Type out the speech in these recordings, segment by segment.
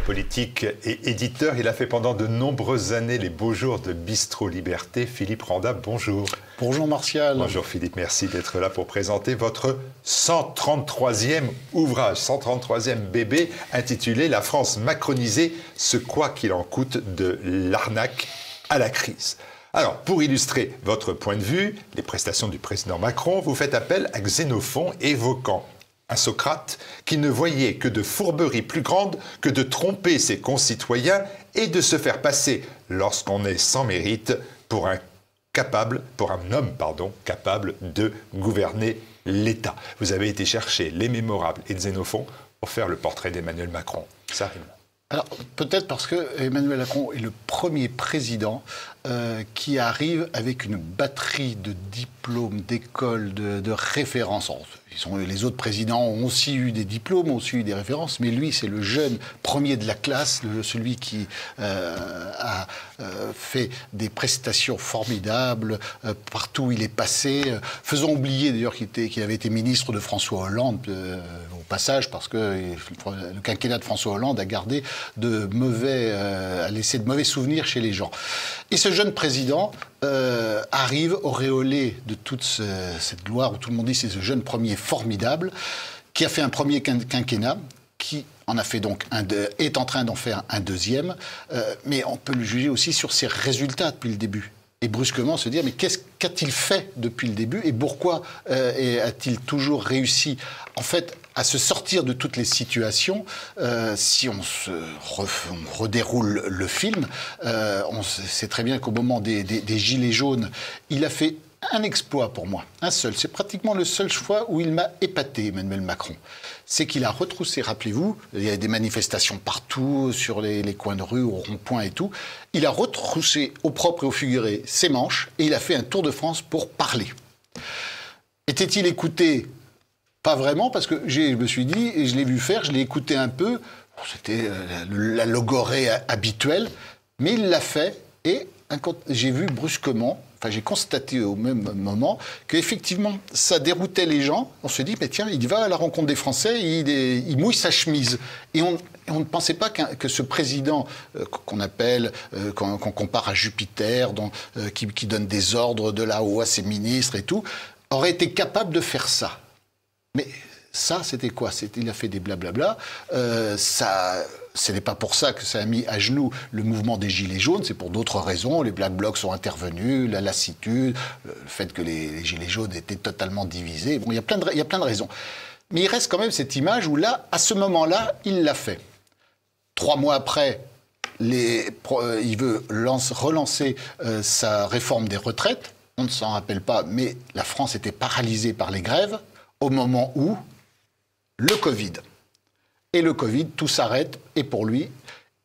politique et éditeur. Il a fait pendant de nombreuses années les beaux jours de Bistro Liberté. Philippe Randa, bonjour. Bonjour Martial. Bonjour Philippe, merci d'être là pour présenter votre 133e ouvrage, 133e bébé, intitulé « La France macronisée, ce quoi qu'il en coûte de l'arnaque à la crise ». Alors, pour illustrer votre point de vue, les prestations du président Macron, vous faites appel à Xénophon, évoquant un Socrate qui ne voyait que de fourberies plus grandes que de tromper ses concitoyens et de se faire passer, lorsqu'on est sans mérite, pour un homme capable de gouverner l'État. Vous avez été chercher les Mémorables et Xénophon pour faire le portrait d'Emmanuel Macron. Ça arrive. Alors, peut-être parce que Emmanuel Macron est le premier président qui arrive avec une batterie de diplômes, d'écoles, de références. Les autres présidents ont aussi eu des diplômes, ont aussi eu des références, mais lui, c'est le jeune premier de la classe, celui qui a fait des prestations formidables partout où il est passé. Faisons oublier d'ailleurs qu'il avait été ministre de François Hollande, au passage, parce que le quinquennat de François Hollande a gardé a laissé de mauvais souvenirs chez les gens. Et ce jeune président arrive auréolé de toute cette gloire où tout le monde dit c'est ce jeune premier formidable qui a fait un premier quinquennat, qui en a fait donc est en train d'en faire un deuxième, mais on peut le juger aussi sur ses résultats depuis le début. Et brusquement se dire, mais qu'a-t-il fait depuis le début et pourquoi a-t-il toujours réussi, en fait, à se sortir de toutes les situations? Si on redéroule le film, on sait très bien qu'au moment des Gilets jaunes, il a fait un exploit pour moi, un seul. C'est pratiquement le seul fois où il m'a épaté, Emmanuel Macron. C'est qu'il a retroussé, rappelez-vous, il y a des manifestations partout, sur les coins de rue, au rond-point et tout. Il a retroussé au propre et au figuré ses manches et il a fait un tour de France pour parler. Était-il écouté? Pas vraiment, parce que je me suis dit, et je l'ai vu faire, je l'ai écouté un peu, c'était la logorée habituelle, mais il l'a fait et j'ai vu brusquement, j'ai constaté au même moment qu'effectivement, ça déroutait les gens. On se dit, mais tiens, il va à la rencontre des Français, il mouille sa chemise. Et on ne pensait pas que ce président qu'on appelle, qu'on compare à Jupiter, qui donne des ordres de là-haut à ses ministres et tout, aurait été capable de faire ça. Mais ça, c'était quoi? Il a fait des blablabla. Ce n'est pas pour ça que ça a mis à genoux le mouvement des Gilets jaunes, c'est pour d'autres raisons. Les Black Blocs sont intervenus, la lassitude, le fait que les Gilets jaunes étaient totalement divisés. Bon, il y a plein de raisons. Mais il reste quand même cette image où là, à ce moment-là, il l'a fait. 3 mois après, il veut relancer sa réforme des retraites. On ne s'en rappelle pas, mais la France était paralysée par les grèves au moment où le Covid. Et le Covid, tout s'arrête. Et pour lui,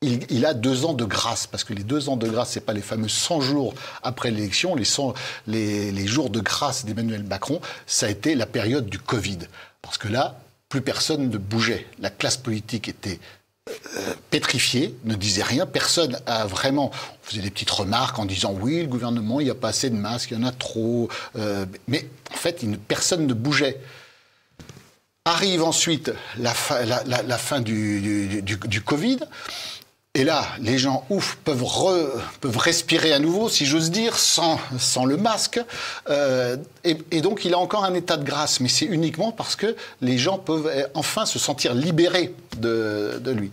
il a 2 ans de grâce. Parce que les 2 ans de grâce, ce n'est pas les fameux 100 jours après l'élection. Les jours de grâce d'Emmanuel Macron, ça a été la période du Covid. Parce que là, plus personne ne bougeait. La classe politique était pétrifiée, ne disait rien. Personne a vraiment... On faisait des petites remarques en disant « Oui, le gouvernement, il n'y a pas assez de masques, il y en a trop. » Mais en fait, personne ne bougeait. Arrive ensuite la fin du Covid. Et là, les gens, peuvent respirer à nouveau, si j'ose dire, sans le masque. Et donc, il a encore un état de grâce. Mais c'est uniquement parce que les gens peuvent enfin se sentir libérés de lui.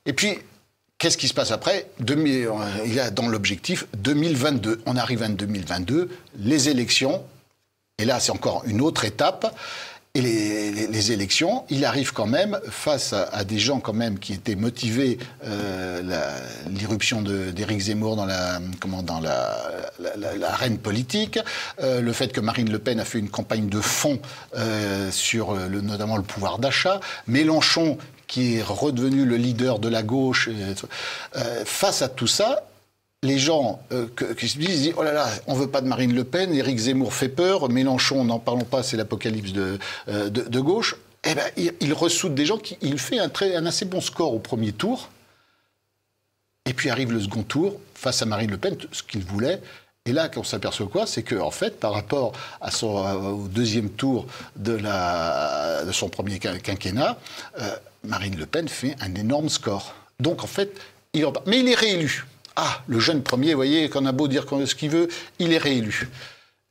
Et puis, qu'est-ce qui se passe après? Il y a dans l'objectif 2022. On arrive en 2022, les élections. Et là, c'est encore une autre étape. Et les élections, il arrive quand même, face à des gens quand même qui étaient motivés, l'irruption d'Éric Zemmour dans l'arène politique, le fait que Marine Le Pen a fait une campagne de fond sur notamment le pouvoir d'achat, Mélenchon qui est redevenu le leader de la gauche, face à tout ça, les gens qui se disent « Oh là là, on veut pas de Marine Le Pen, Éric Zemmour fait peur, Mélenchon, n'en parlons pas, c'est l'apocalypse de gauche », eh ben, il ressoude des gens il fait un assez bon score au premier tour, et puis arrive le second tour, face à Marine Le Pen, ce qu'il voulait. Et là, on s'aperçoit quoi? C'est qu'en fait, par rapport au deuxième tour de son premier quinquennat, Marine Le Pen fait un énorme score. Donc en fait, mais il est réélu. Ah, le jeune premier, vous voyez, qu'on a beau dire ce qu'il veut, il est réélu.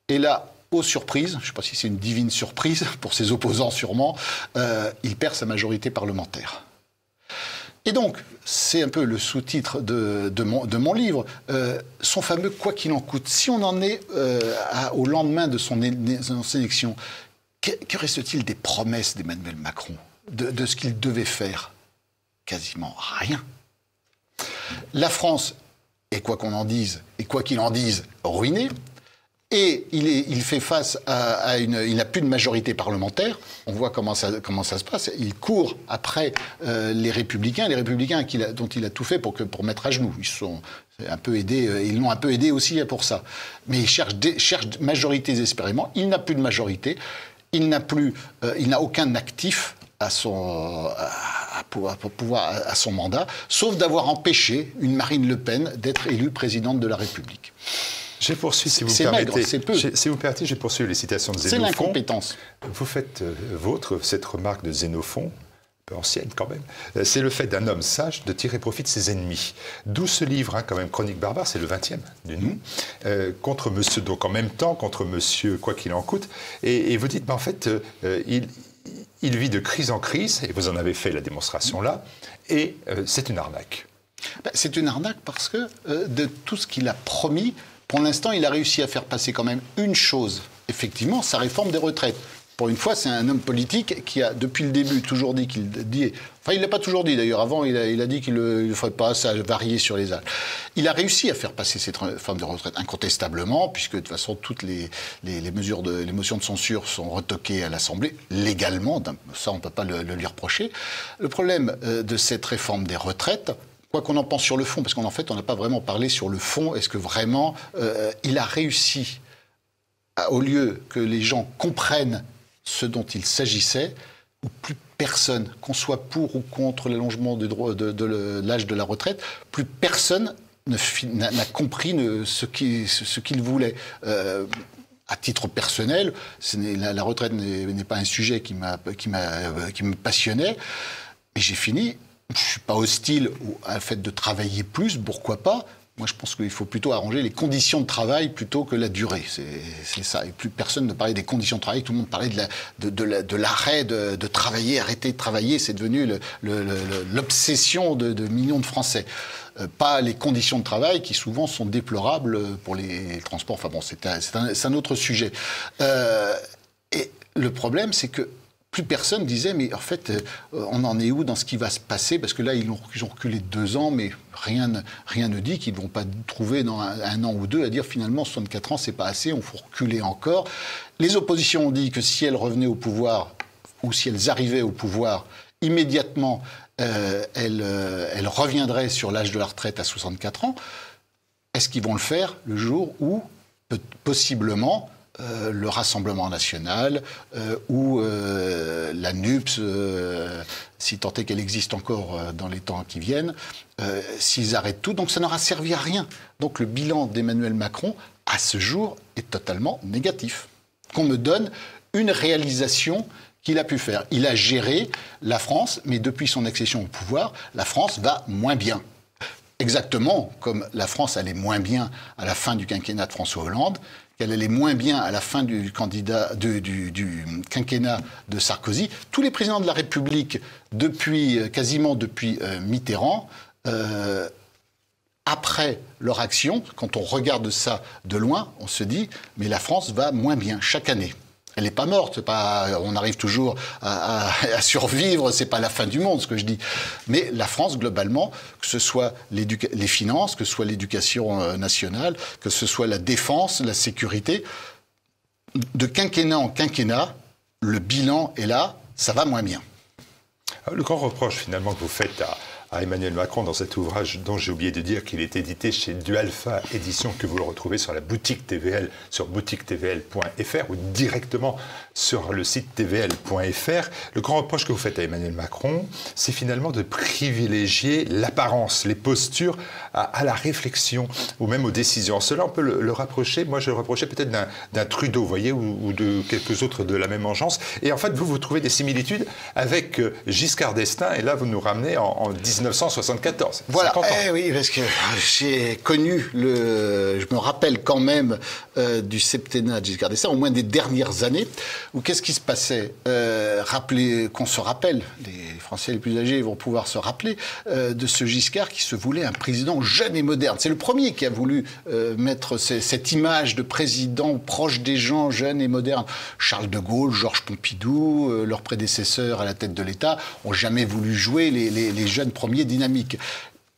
Et là, aux surprises, je ne sais pas si c'est une divine surprise, pour ses opposants sûrement, il perd sa majorité parlementaire. Et donc, c'est un peu le sous-titre de mon livre, son fameux « quoi qu'il en coûte ». Si on en est au lendemain de son élection, que reste-t-il des promesses d'Emmanuel Macron, de ce qu'il devait faire? Quasiment rien. La France, et quoi qu'on en dise, et quoi qu'il en dise, ruinée. Et il fait face à il n'a plus de majorité parlementaire. On voit comment ça se passe. Il court après les Républicains dont il a tout fait pour mettre à genoux. Ils sont un peu aidés, ils l'ont un peu aidé aussi pour ça. Mais il cherche majorité désespérément. Il n'a plus de majorité. Il n'a aucun actif à son mandat, sauf d'avoir empêché une Marine Le Pen d'être élue présidente de la République. J'ai poursuivi, si vous permettez. Maigre, c'est peu. Si vous permettez, j'ai poursuivi les citations de Xénophon. C'est l'incompétence. Vous faites cette remarque de Xénophon, un peu ancienne quand même, c'est le fait d'un homme sage de tirer profit de ses ennemis. D'où ce livre, quand même, Chronique barbare, c'est le 20e du nom, contre monsieur, donc en même temps, contre monsieur quoi qu'il en coûte. Et vous dites, en fait, il vit de crise en crise, et vous en avez fait la démonstration là, et c'est une arnaque. C'est une arnaque parce que de tout ce qu'il a promis, pour l'instant, il a réussi à faire passer quand même une chose, effectivement, sa réforme des retraites. Pour une fois, c'est un homme politique qui a, depuis le début, toujours dit qu'il dit... Enfin, il ne l'a pas toujours dit, d'ailleurs. Avant, il a dit qu'il ne ferait pas, ça varier sur les âges. Il a réussi à faire passer cette réforme de retraite, incontestablement, puisque, de toute façon, toutes les motions de censure sont retoquées à l'Assemblée, légalement. Ça, on ne peut pas le lui reprocher. Le problème de cette réforme des retraites... Quoi qu'on en pense sur le fond, parce qu'en fait, on n'a pas vraiment parlé sur le fond. Est-ce que vraiment il a réussi, au lieu que les gens comprennent ce dont il s'agissait, ou plus personne, qu'on soit pour ou contre l'allongement de l'âge de la retraite, plus personne n'a compris ce qu'il voulait. À titre personnel, la retraite n'est pas un sujet qui me passionnait, et j'ai fini. Je ne suis pas hostile à fait de travailler plus, pourquoi pas. Moi, je pense qu'il faut plutôt arranger les conditions de travail plutôt que la durée. C'est ça. Et plus personne ne parlait des conditions de travail. Tout le monde parlait de l'arrêt de travailler, arrêter de travailler. C'est devenu l'obsession de millions de Français. Pas les conditions de travail qui souvent sont déplorables pour les transports. Enfin bon, c'est un autre sujet. Et le problème, c'est que plus personne disait, mais en fait, on en est où dans ce qui va se passer? Parce que là, ils ont reculé de 2 ans, mais rien ne dit qu'ils ne vont pas trouver dans un an ou deux à dire finalement 64 ans, c'est pas assez, on faut reculer encore. Les oppositions ont dit que si elles revenaient au pouvoir, ou si elles arrivaient au pouvoir, immédiatement, elles reviendraient sur l'âge de la retraite à 64 ans. Est-ce qu'ils vont le faire le jour où, possiblement, le Rassemblement national ou la NUPS, si tant est qu'elle existe encore dans les temps qui viennent, s'ils arrêtent tout, donc ça n'aura servi à rien. Donc le bilan d'Emmanuel Macron, à ce jour, est totalement négatif. Qu'on me donne une réalisation qu'il a pu faire. Il a géré la France, mais depuis son accession au pouvoir, la France va moins bien. Exactement comme la France allait moins bien à la fin du quinquennat de François Hollande, qu'elle allait moins bien à la fin du quinquennat de Sarkozy. Tous les présidents de la République, quasiment depuis Mitterrand, après leur action, quand on regarde ça de loin, on se dit « mais la France va moins bien chaque année ». Elle n'est pas morte, on arrive toujours à survivre, c'est pas la fin du monde ce que je dis. Mais la France, globalement, que ce soit les finances, que ce soit l'éducation nationale, que ce soit la défense, la sécurité, de quinquennat en quinquennat, le bilan est là, ça va moins bien. Le grand reproche finalement que vous faites à Emmanuel Macron dans cet ouvrage dont j'ai oublié de dire qu'il est édité chez Dualpha Édition, que vous le retrouvez sur la boutique TVL, sur boutiquetvl.fr ou directement sur le site tvl.fr. Le grand reproche que vous faites à Emmanuel Macron, c'est finalement de privilégier l'apparence, les postures à la réflexion ou même aux décisions. Cela, on peut le rapprocher, moi je le rapprochais peut-être d'un Trudeau, vous voyez, ou de quelques autres de la même engeance. Et en fait, vous trouvez des similitudes avec Giscard d'Estaing, et là vous nous ramenez en 19 1974. Voilà, 50 ans. Oui, parce que j'ai connu je me rappelle quand même du septennat de Giscard d'Estaing, au moins des dernières années, où qu'est-ce qui se passait? Qu'on se rappelle, les Français les plus âgés vont pouvoir se rappeler de ce Giscard qui se voulait un président jeune et moderne. C'est le premier qui a voulu mettre cette image de président proche des gens, jeune et moderne. Charles de Gaulle, Georges Pompidou, leurs prédécesseurs à la tête de l'État, n'ont jamais voulu jouer les jeunes premiers dynamiques.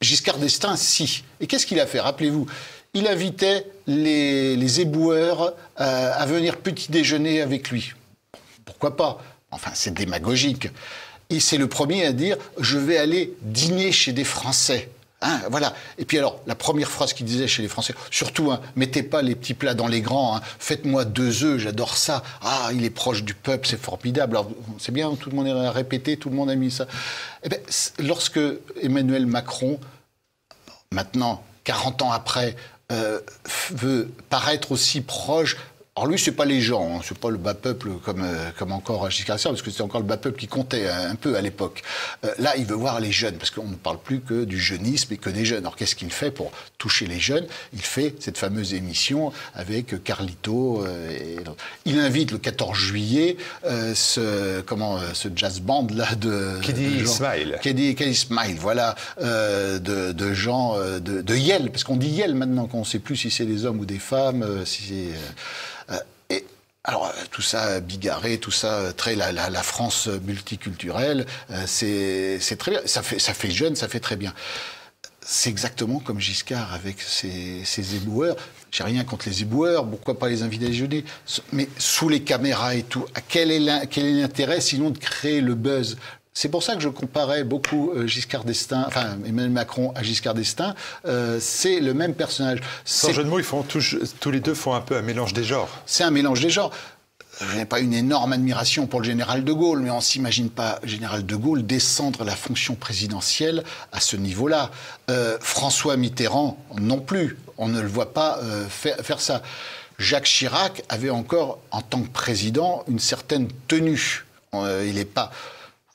Giscard d'Estaing, si. Et qu'est-ce qu'il a fait? Rappelez-vous, il invitait les éboueurs à venir petit déjeuner avec lui. Pourquoi pas? Enfin, c'est démagogique. Et c'est le premier à dire « je vais aller dîner chez des Français ». Hein, voilà. Et puis alors, la première phrase qu'il disait chez les Français, surtout, hein, mettez pas les petits plats dans les grands, hein, faites-moi 2 œufs, j'adore ça. Ah, il est proche du peuple, c'est formidable. Alors, c'est bien, tout le monde a répété, tout le monde a mis ça. Eh bien, lorsque Emmanuel Macron, maintenant, 40 ans après, veut paraître aussi proche. Alors lui, c'est pas les gens, hein, c'est pas le bas peuple comme encore Giscard d'Estaing, parce que c'est encore le bas peuple qui comptait un peu à l'époque. Là, il veut voir les jeunes, parce qu'on ne parle plus que du jeunisme et que des jeunes. Alors qu'est-ce qu'il fait pour toucher les jeunes? Il fait cette fameuse émission avec Carlito. Il invite le 14 juillet ce jazz band là de Kiddy Smile. Kiddy Smile, voilà, de gens de Yale, parce qu'on dit Yale maintenant, qu'on ne sait plus si c'est des hommes ou des femmes, si c'est et alors tout ça bigarré, tout ça la France multiculturelle, c'est très bien. Ça fait jeune, ça fait très bien. C'est exactement comme Giscard avec ses éboueurs. J'ai rien contre les éboueurs, pourquoi pas les inviter à déjeuner, mais sous les caméras et tout. Quel est l'intérêt sinon de créer le buzz? C'est pour ça que je comparais beaucoup Giscard d'Estaing, enfin Emmanuel Macron à Giscard d'Estaing. C'est le même personnage. Sans jeu de mots, tous les deux font un peu un mélange des genres. C'est un mélange des genres. Je n'ai pas une énorme admiration pour le général de Gaulle, mais on ne s'imagine pas le général de Gaulle descendre la fonction présidentielle à ce niveau-là. François Mitterrand non plus. On ne le voit pas faire ça. Jacques Chirac avait encore, en tant que président, une certaine tenue. Il n'est pas...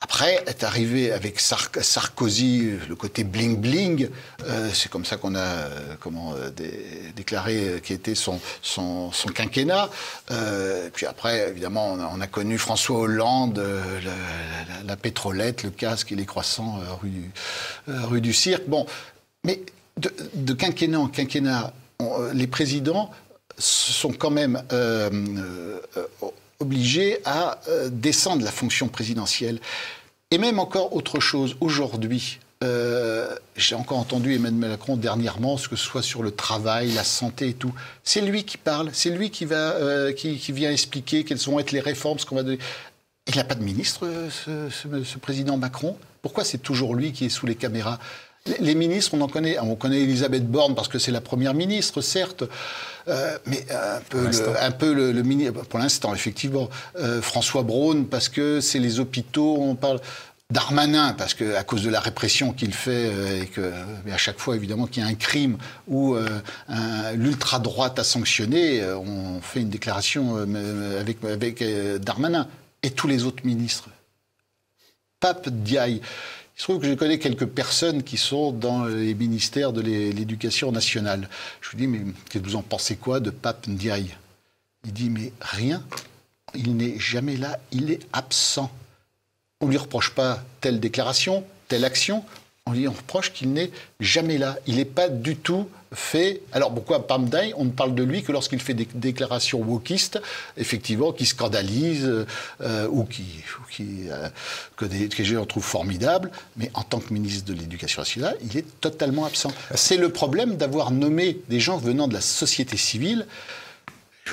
Après, est arrivé avec Sarkozy, le côté bling-bling, c'est comme ça qu'on a déclaré qu'était son quinquennat. Puis après, évidemment, on a connu François Hollande, la pétrolette, le casque et les croissants rue du Cirque. Bon, mais de quinquennat en quinquennat, les présidents sont quand même obligés à descendre la fonction présidentielle. Et même encore autre chose, aujourd'hui, j'ai encore entendu Emmanuel Macron dernièrement, que ce soit sur le travail, la santé et tout, c'est lui qui parle, c'est lui qui vient expliquer quelles vont être les réformes, ce qu'on va donner. Il n'a pas de ministre, ce président Macron. Pourquoi c'est toujours lui qui est sous les caméras? Les ministres, on connaît Elisabeth Borne parce que c'est la première ministre, certes, mais un peu le ministre, pour l'instant, effectivement. François Braun, parce que c'est les hôpitaux, on parle. Darmanin, parce que à cause de la répression qu'il fait, et à chaque fois, évidemment, qu'il y a un crime où l'ultra-droite a sanctionné, on fait une déclaration avec Darmanin. Et tous les autres ministres. Pape Diaye. Il se trouve que je connais quelques personnes qui sont dans les ministères de l'Éducation nationale. Je lui dis, mais vous en pensez quoi de Pape Ndiaye? Il dit, mais rien. Il n'est jamais là. Il est absent. On ne lui reproche pas telle déclaration, telle action. On lui reproche qu'il n'est jamais là. Il n'est pas du tout fait... Alors pourquoi Pape Ndiaye? On ne parle de lui que lorsqu'il fait des déclarations wokistes, effectivement, qui scandalisent que les gens trouvent formidables. Mais en tant que ministre de l'Éducation nationale, il est totalement absent. C'est le problème d'avoir nommé des gens venant de la société civile.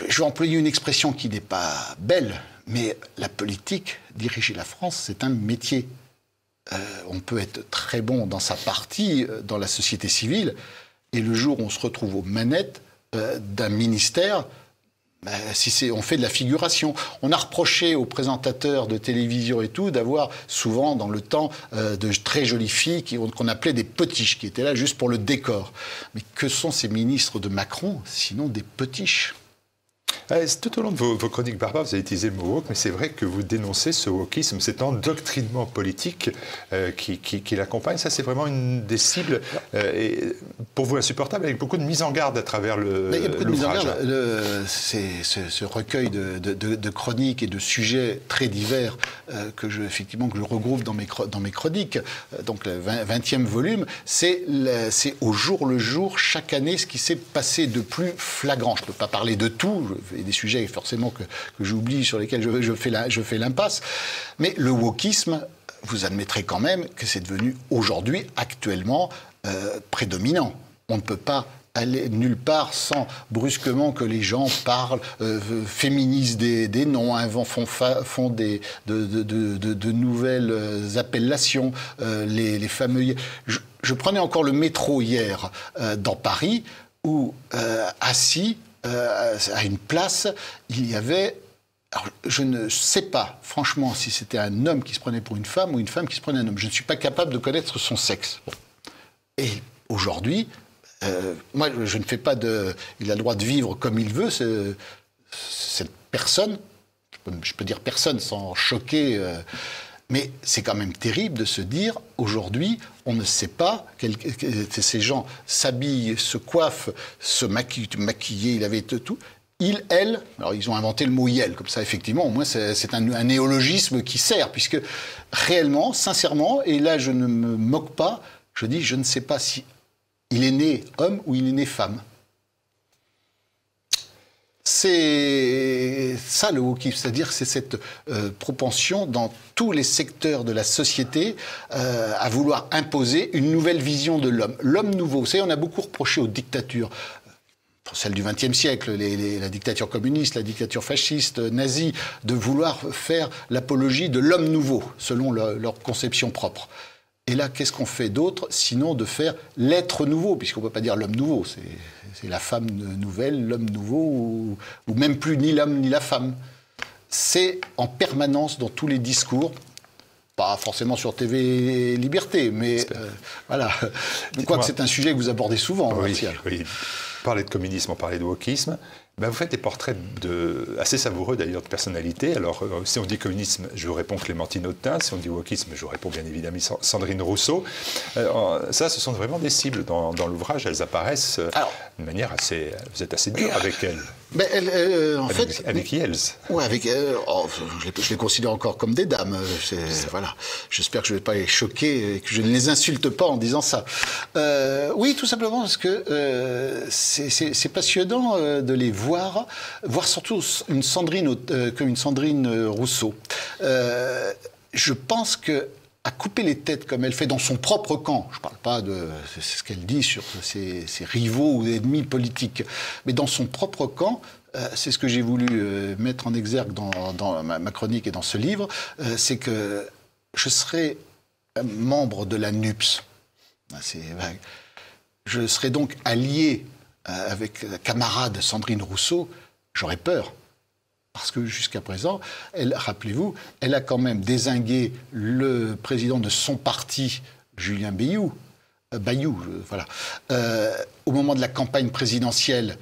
Je vais employer une expression qui n'est pas belle, mais la politique, diriger la France, c'est un métier. On peut être très bon dans sa partie, dans la société civile, et le jour où on se retrouve aux manettes d'un ministère, on fait de la figuration. On a reproché aux présentateurs de télévision et tout d'avoir souvent dans le temps de très jolies filles qu'on appelait des potiches, qui étaient là juste pour le décor. Mais que sont ces ministres de Macron, sinon des potiches? Tout au long de vos chroniques, Barbara, vous avez utilisé le mot woke, mais c'est vrai que vous dénoncez ce wokisme, cet endoctrinement politique qui l'accompagne. Ça, c'est vraiment une des cibles, et pour vous insupportable, avec beaucoup de mise en garde à travers l'ouvrage. Il y a beaucoup de mise en garde. Ce recueil de chroniques et de sujets très divers que je regroupe dans mes chroniques, donc le 20e volume, c'est au jour le jour, chaque année, ce qui s'est passé de plus flagrant. Je ne peux pas parler de tout, il y a des sujets forcément que j'oublie, sur lesquels je fais l'impasse, mais le wokisme, vous admettrez quand même que c'est devenu aujourd'hui, actuellement, prédominant. On ne peut pas aller nulle part sans brusquement que les gens parlent, féminisent des noms, font de nouvelles appellations, les fameux... Je prenais encore le métro hier dans Paris, où assis à une place, il y avait... Alors, je ne sais pas, franchement, si c'était un homme qui se prenait pour une femme ou une femme qui se prenait un homme. Je ne suis pas capable de connaître son sexe. Bon. Et aujourd'hui, moi, je ne fais pas de... Il a le droit de vivre comme il veut, cette personne. Je peux dire personne sans choquer... mais c'est quand même terrible de se dire, aujourd'hui, on ne sait pas, ces gens s'habillent, se coiffent, se maquillent, il avait tout... Il, elle, alors ils ont inventé le mot il, comme ça effectivement, au moins c'est un néologisme qui sert, puisque réellement, sincèrement, et là je ne me moque pas, je dis je ne sais pas si il est né homme ou il est né femme. C'est ça le wokisme, c'est-à-dire c'est cette propension dans tous les secteurs de la société à vouloir imposer une nouvelle vision de l'homme. L'homme nouveau, vous savez, on a beaucoup reproché aux dictatures, celle du XXe siècle, la dictature communiste, la dictature fasciste, nazie, de vouloir faire l'apologie de l'homme nouveau, selon leur conception propre. Et là, qu'est-ce qu'on fait d'autre, sinon de faire l'être nouveau, puisqu'on ne peut pas dire l'homme nouveau, c'est la femme nouvelle, l'homme nouveau, ou même plus ni l'homme ni la femme. C'est en permanence dans tous les discours, pas forcément sur TV Liberté, mais voilà. Je crois que c'est un sujet que vous abordez souvent, Martial. Oui. On parlait de communisme, on parlait de wokisme. Ben, vous faites des portraits assez savoureux d'ailleurs de personnalités. Alors, si on dit communisme, je vous réponds Clémentine Autain. Si on dit wokisme, je vous réponds bien évidemment Sandrine Rousseau. Ça, ce sont vraiment des cibles dans l'ouvrage. Elles apparaissent de manière assez... Vous êtes assez dur avec elles. Ben, en fait, fait, avec elles. Oui, je les considère encore comme des dames. Voilà. J'espère que je ne vais pas les choquer et que je ne les insulte pas en disant ça. Oui, tout simplement parce que c'est passionnant de les voir surtout une Sandrine comme une Sandrine Rousseau. Je pense que à couper les têtes comme elle fait dans son propre camp, je ne parle pas de ce qu'elle dit sur ses rivaux ou ennemis politiques, mais dans son propre camp, c'est ce que j'ai voulu mettre en exergue dans ma chronique et dans ce livre, c'est que je serai membre de la NUPS. C'est vague. Je serai donc allié avec la camarade Sandrine Rousseau, j'aurais peur. Parce que jusqu'à présent, rappelez-vous, elle a quand même dézingué le président de son parti, Julien Bayou, voilà. Au moment de la campagne présidentielle,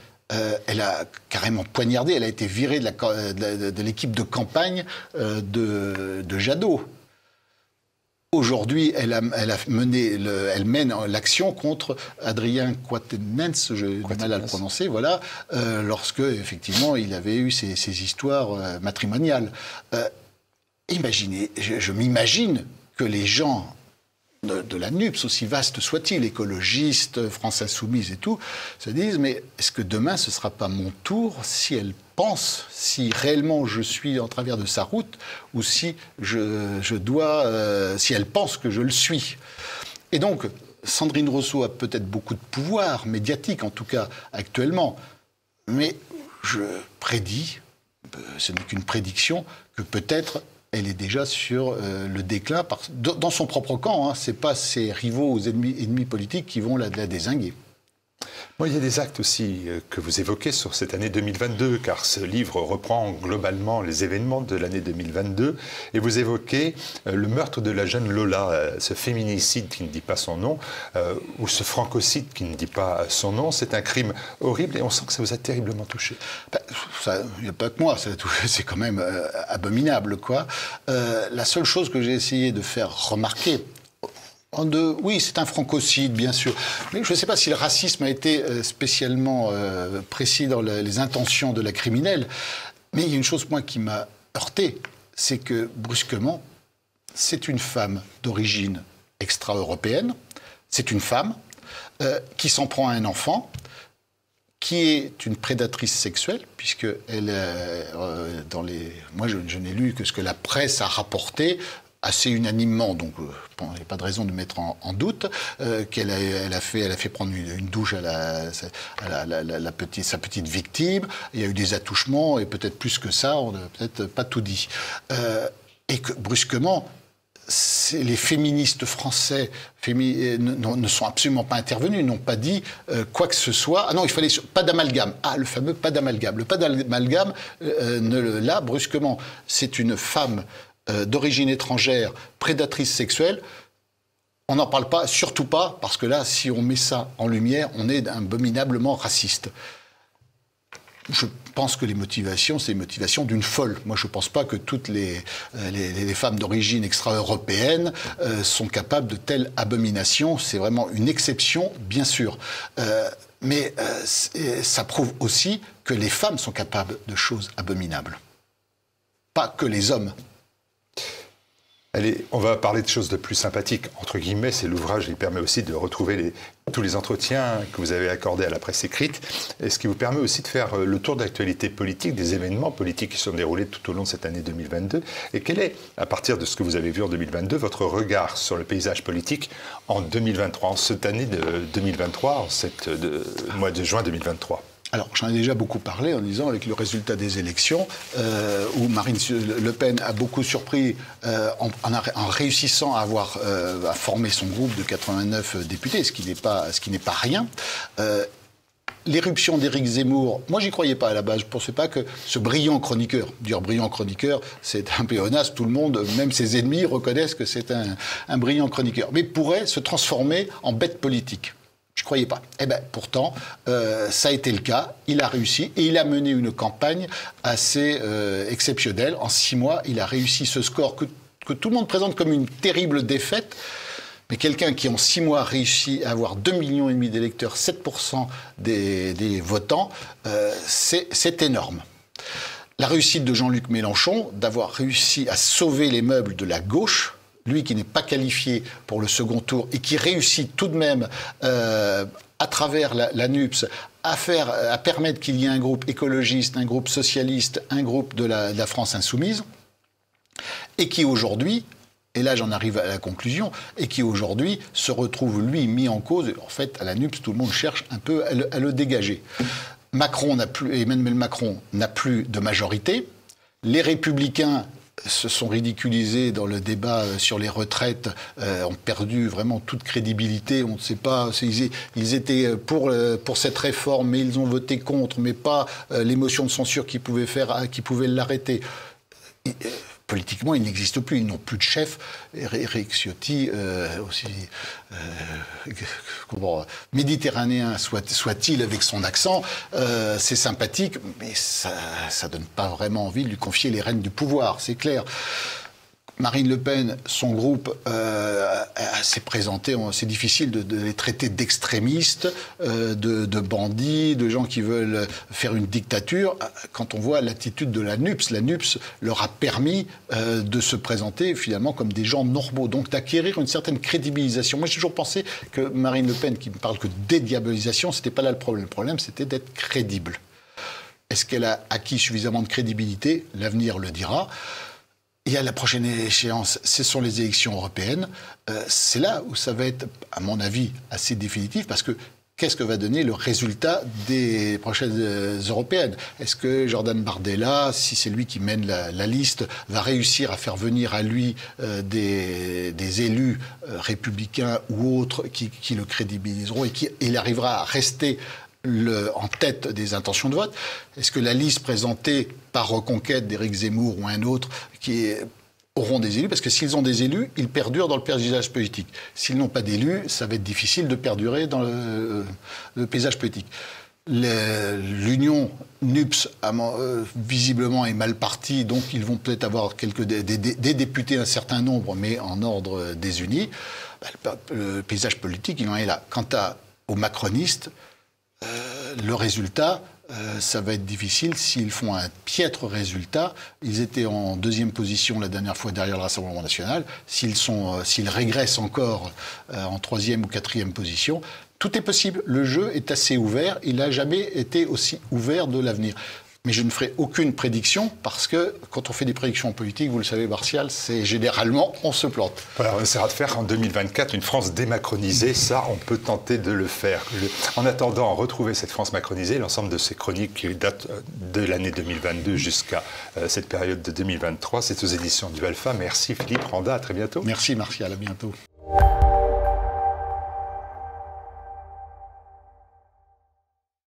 elle a carrément poignardé, elle a été virée de l'équipe de campagne de Jadot. Aujourd'hui, elle mène l'action contre Adrien Quatennens, j'ai du mal à le prononcer, voilà, lorsque, effectivement, il avait eu ces histoires matrimoniales. Imaginez, je m'imagine que les gens de la NUPS, aussi vaste soit-il, écologistes, France Insoumise et tout, se disent, mais est-ce que demain, ce ne sera pas mon tour si elle pense, si réellement je suis en travers de sa route, ou si si elle pense que je le suis. Et donc, Sandrine Rousseau a peut-être beaucoup de pouvoir médiatique, en tout cas actuellement, mais je prédis, ce n'est qu'une prédiction, que peut-être elle est déjà sur le déclin, dans son propre camp, hein, ce n'est pas ses rivaux, ennemis politiques qui vont la dézinguer. Bon, il y a des actes aussi que vous évoquez sur cette année 2022, car ce livre reprend globalement les événements de l'année 2022, et vous évoquez le meurtre de la jeune Lola, ce féminicide qui ne dit pas son nom, ou ce francocide qui ne dit pas son nom. C'est un crime horrible et on sent que ça vous a terriblement touché. Il n'y a pas que moi, c'est quand même abominable, quoi. La seule chose que j'ai essayé de faire remarquer, oui, c'est un francocide, bien sûr. Mais je ne sais pas si le racisme a été spécialement précis dans les intentions de la criminelle. Mais il y a une chose, moi, qui m'a heurté, c'est que, brusquement, c'est une femme d'origine extra-européenne, c'est une femme qui s'en prend à un enfant, qui est une prédatrice sexuelle, puisque moi, je n'ai lu que ce que la presse a rapporté, assez unanimement, donc il n'y a pas de raison de mettre en doute, qu'elle a fait prendre une douche à sa petite victime. Il y a eu des attouchements, et peut-être plus que ça, on n'a peut-être pas tout dit. Et que, brusquement, les féministes français ne sont absolument pas intervenus, n'ont pas dit quoi que ce soit. Ah non, il fallait pas d'amalgame. Ah, le fameux pas d'amalgame. Le pas d'amalgame, là, brusquement, c'est une femme d'origine étrangère, prédatrice sexuelle. On n'en parle pas, surtout pas, parce que là, si on met ça en lumière, on est abominablement raciste. Je pense que les motivations, c'est les motivations d'une folle. Moi, je ne pense pas que toutes les femmes d'origine extra-européenne sont capables de telles abominations. C'est vraiment une exception, bien sûr. Mais ça prouve aussi que les femmes sont capables de choses abominables. Pas que les hommes. Allez, on va parler de choses de plus sympathiques. Entre guillemets, c'est l'ouvrage qui permet aussi de retrouver tous les entretiens que vous avez accordés à la presse écrite, et ce qui vous permet aussi de faire le tour de l'actualité politique, des événements politiques qui se sont déroulés tout au long de cette année 2022. Et quel est, à partir de ce que vous avez vu en 2022, votre regard sur le paysage politique en 2023, en cette année de 2023, en mois de juin 2023 ? Alors, j'en ai déjà beaucoup parlé en disant, avec le résultat des élections, où Marine Le Pen a beaucoup surpris en réussissant à former son groupe de 89 députés, ce qui n'est pas rien. L'éruption d'Éric Zemmour, moi j'y croyais pas à la base, je ne pensais pas que ce brillant chroniqueur, c'est un pléonasme, tout le monde, même ses ennemis, reconnaissent que c'est un brillant chroniqueur, mais pourrait se transformer en bête politique. Je ne croyais pas. Eh bien, pourtant, ça a été le cas. Il a réussi et il a mené une campagne assez exceptionnelle. En 6 mois, il a réussi ce score que tout le monde présente comme une terrible défaite. Mais quelqu'un qui, en 6 mois, a réussi à avoir 2,5 millions d'électeurs, 7% des votants, c'est énorme. La réussite de Jean-Luc Mélenchon, d'avoir réussi à sauver les meubles de la gauche, lui qui n'est pas qualifié pour le second tour et qui réussit tout de même, à travers la NUPES, à permettre qu'il y ait un groupe écologiste, un groupe socialiste, un groupe de la France insoumise, et qui aujourd'hui, et là j'en arrive à la conclusion, et qui aujourd'hui se retrouve, lui, mis en cause. En fait, à la NUPES, tout le monde cherche un peu à le dégager. Emmanuel Macron n'a plus de majorité. Les Républicains se sont ridiculisés dans le débat sur les retraites, ont perdu vraiment toute crédibilité. On ne sait pas, ils étaient pour cette réforme, mais ils ont voté contre, mais pas les motions de censure qui pouvaient l'arrêter. Politiquement, ils n'existent plus, ils n'ont plus de chef. Éric Ciotti, aussi méditerranéen soit-il avec son accent, c'est sympathique, mais ça ne donne pas vraiment envie de lui confier les rênes du pouvoir, c'est clair. Marine Le Pen, son groupe s'est présenté, c'est difficile de les traiter d'extrémistes, de bandits, de gens qui veulent faire une dictature. Quand on voit l'attitude de la NUPES leur a permis de se présenter finalement comme des gens normaux, donc d'acquérir une certaine crédibilisation. Moi j'ai toujours pensé que Marine Le Pen, qui ne parle que de dédiabolisation, c'était pas là le problème. Le problème c'était d'être crédible. Est-ce qu'elle a acquis suffisamment de crédibilité? L'avenir le dira. Et à la prochaine échéance, ce sont les élections européennes. C'est là où ça va être, à mon avis, assez définitif, parce que qu'est-ce que va donner le résultat des prochaines européennes? Est-ce que Jordan Bardella, si c'est lui qui mène la liste, va réussir à faire venir à lui des élus républicains ou autres qui le crédibiliseront et qu'il arrivera à rester en tête des intentions de vote? Est-ce que la liste présentée par Reconquête d'Éric Zemmour ou un autre auront des élus? Parce que s'ils ont des élus, ils perdurent dans le paysage politique. S'ils n'ont pas d'élus, ça va être difficile de perdurer dans le paysage politique. L'union NUPS visiblement est mal partie, donc ils vont peut-être avoir des députés, un certain nombre, mais en ordre désunis. Le paysage politique, il en est là. Quant aux macronistes, le résultat, ça va être difficile s'ils font un piètre résultat. Ils étaient en deuxième position la dernière fois derrière le Rassemblement national. S'ils régressent encore en troisième ou quatrième position, tout est possible. Le jeu est assez ouvert. Il n'a jamais été aussi ouvert de l'avenir. Mais je ne ferai aucune prédiction parce que quand on fait des prédictions politiques, vous le savez, Martial, c'est généralement on se plante. Voilà, on essaiera de faire en 2024 une France démacronisée. Ça, on peut tenter de le faire. En attendant, retrouver cette France macronisée, l'ensemble de ces chroniques qui datent de l'année 2022 jusqu'à cette période de 2023, c'est aux éditions du Alpha. Merci Philippe Randa, à très bientôt. Merci Martial, à bientôt.